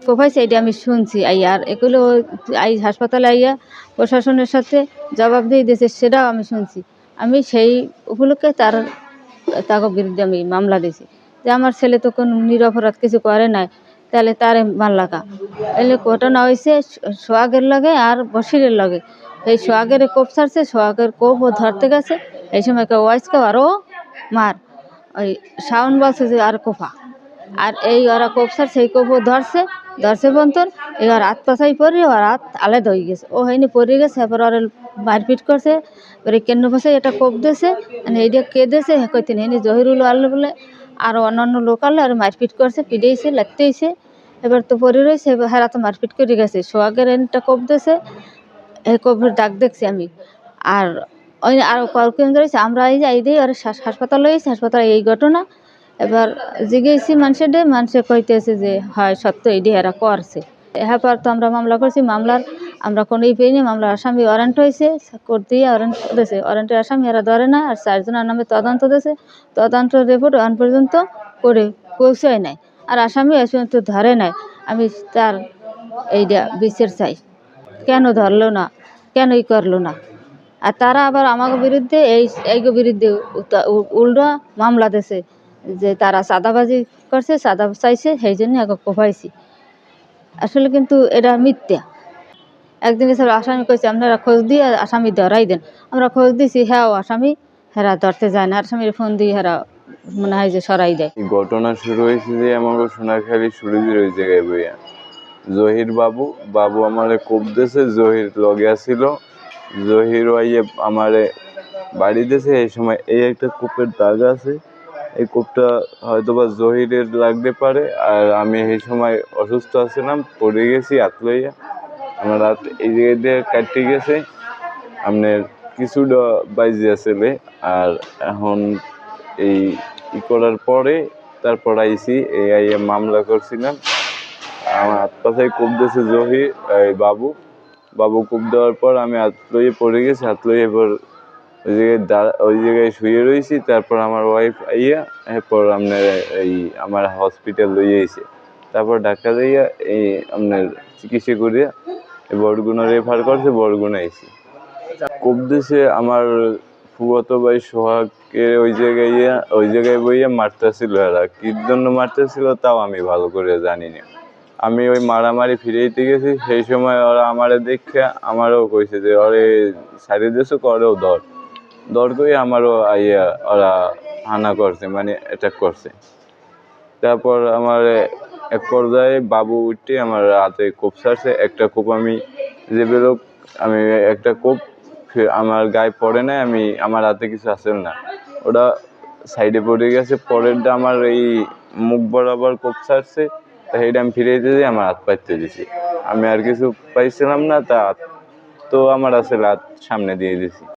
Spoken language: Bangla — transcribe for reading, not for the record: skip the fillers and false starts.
কোপাইছে এটা আমি শুনছি আর এগুলো হাসপাতালে আইয়া প্রশাসনের সাথে জবাবদিহি দিয়েছে সেটাও আমি শুনছি। আমি সেই উপলক্ষে তাকে বিরুদ্ধে আমি মামলা দিয়েছি যে আমার ছেলে তো কোনো নিরপরাধ কিছু করে নাই, তাহলে তারে মারলাকা। এলে ঘটনা হয়েছে সোহাগের লগে আর বশিরের লগে। এই সোহাগের কোপ ছাড়ছে, সোহাগের কোপ ও ধরতে গেছে, এই সময় ওয়াইসকে আরও মার। ওই শাওন বলছে যে আর কোপা, আর এই ওরা কোপ ছাড়ছে, সেই কোপও ধরছে বন্তর। এবার হাত পাছাই পড়ে ওর হাত আলাদা হয়ে গেছে, ও হয়নি পড়ে গেছে। এবার ওরা মারপিট করছে, এবারে কেন্দ্র পাশে এটা কোপ দিয়েছে, মানে এইটা কে দিয়েছে কইতে নেই জহিরুল আল্লাহ বলে আর অন্যান্য লোক আল্লাহ আর মারপিট করছে, পিড়েছে লাগতেইছে। এবার তো পরে রয়েছে, এবার হারা তো মারপিট করে গেছে। সোহাগের এনটা কোপ দিয়েছে, এই কোপের দাগ দেখছি আমি। আর ওই আরও কয়েকজন রয়েছে, আমরা এই যে এই দিয়ে আর হাসপাতালে গেছি, হাসপাতালে এই ঘটনা। এবার জিজ্ঞেসি মানুষে কইতেছে যে হয় সত্য এইটি এরা করছে। এর পর তো আমরা মামলা করছি, মামলার আমরা কোনোই পেইনি। মামলার আসামি ওয়ারেন্ট হয়েছে, কোর্ট দিয়ে ওয়ারেন্ট দিয়েছে, ওয়ারেন্টের আসামি এরা ধরে না। আর 4 জনের নামে তদন্ত দিয়েছে, তদন্ত রিপোর্ট এখন পর্যন্ত করে পৌঁছায় নাই, আর আসামি আজ পর্যন্ত ধরে নাই। আমি তার এইটা বিচার চাই, কেন ধরলো না, কেনই করলো না। আর তারা আবার আমাকে বিরুদ্ধে এই বিরুদ্ধে উল্টো মামলা দিয়েছে যে তারা চাঁদাবাজি করছে, চাঁদা চাইছে, সেই জন্য আগে কোপাইছি। আসলে কিন্তু এটা মিথ্যা। একদিন এসব আসামি কইছে আপনারা খোঁজ দিয়ে আসামি ধরাই দেন। আমরা খোঁজ দিছি, হ্যাঁ আসামি হেরা ধরতে যায় না, আসামির ফোন দিয়ে হেরা মনে হয় যে সরাই দেয়। ঘটনা শুরু হয়েছে যে আমাকে সোনাখালী সুরজির ওই জায়গায় বইয়া জহির বাবু আমারে কোপ দিয়েছে, জহির লগে আসছিল। জহির আইয়ে আমারে বাড়ি দিয়েছে। এই সময় এই একটা কোপের দাগ আছে, এই কোপটা হয়তো বা জহিরের লাগতে পারে। আর আমি এই সময় অসুস্থ আছিলাম, পড়ে গেছি হাত লইয়া, আমার হাত এই জায়গায় দিয়ে কাটতে গেছে, আপনার কিছুটা বাইজে আসলে। আর এখন এই করার পরে তারপর আইসি আইয়া মামলা করছিলাম। আমার হাত পাশায় কোপ দিয়েছে জহির বাবু কোপ দেওয়ার পর আমি হাত লইয়ে পড়ে গেছি, হাত লইয়ে এবার ওই জায়গায় শুয়ে রয়েছি। তারপর আমার ওয়াইফ আইয়া এরপর আপনার আমার হসপিটাল লইয়ে আইছে। তারপর ডাক্তার আইয়া আপনার চিকিৎসা করিয়া বরগুনা রেফার করছে, বরগুনা আইছি। কোপ দিয়েছে আমার ফুফাতো ভাই সোহাগকে ওই জায়গায় বইয়া মারতেছিল। এরা কির জন্য মারতেছিল তাও আমি ভালো করে জানি না। আমি ওই মারামারি ফিরাইতে গেছি, সেই সময় ওরা আমারে দেখে আমারও কইছে যে ওরে সারিয়ে দিয়েছো, করেও দর করে আমারও আইয়া ওরা হানা করছে, মানে অ্যাটাক করছে। তারপর আমার এক পর্যায়ে বাবু উঠে আমার হাতে কোপ ছাড়ছে। একটা কোপ আমি যে বেরোক, আমি একটা কোপ আমার গায়ে পড়ে নাই, আমার হাতে কিছু আসেন না, ওটা সাইডে পড়ে গেছে। পরেরটা আমার এই মুখ বরাবর কোপ ছাড়ছে, সেইটা আমি ফিরে দিয়ে আমার হাত পাইতে দিছি। আমি আর কিছু পাইছিলাম না, তা তো আমার আসলে হাত সামনে দিয়ে দিছি।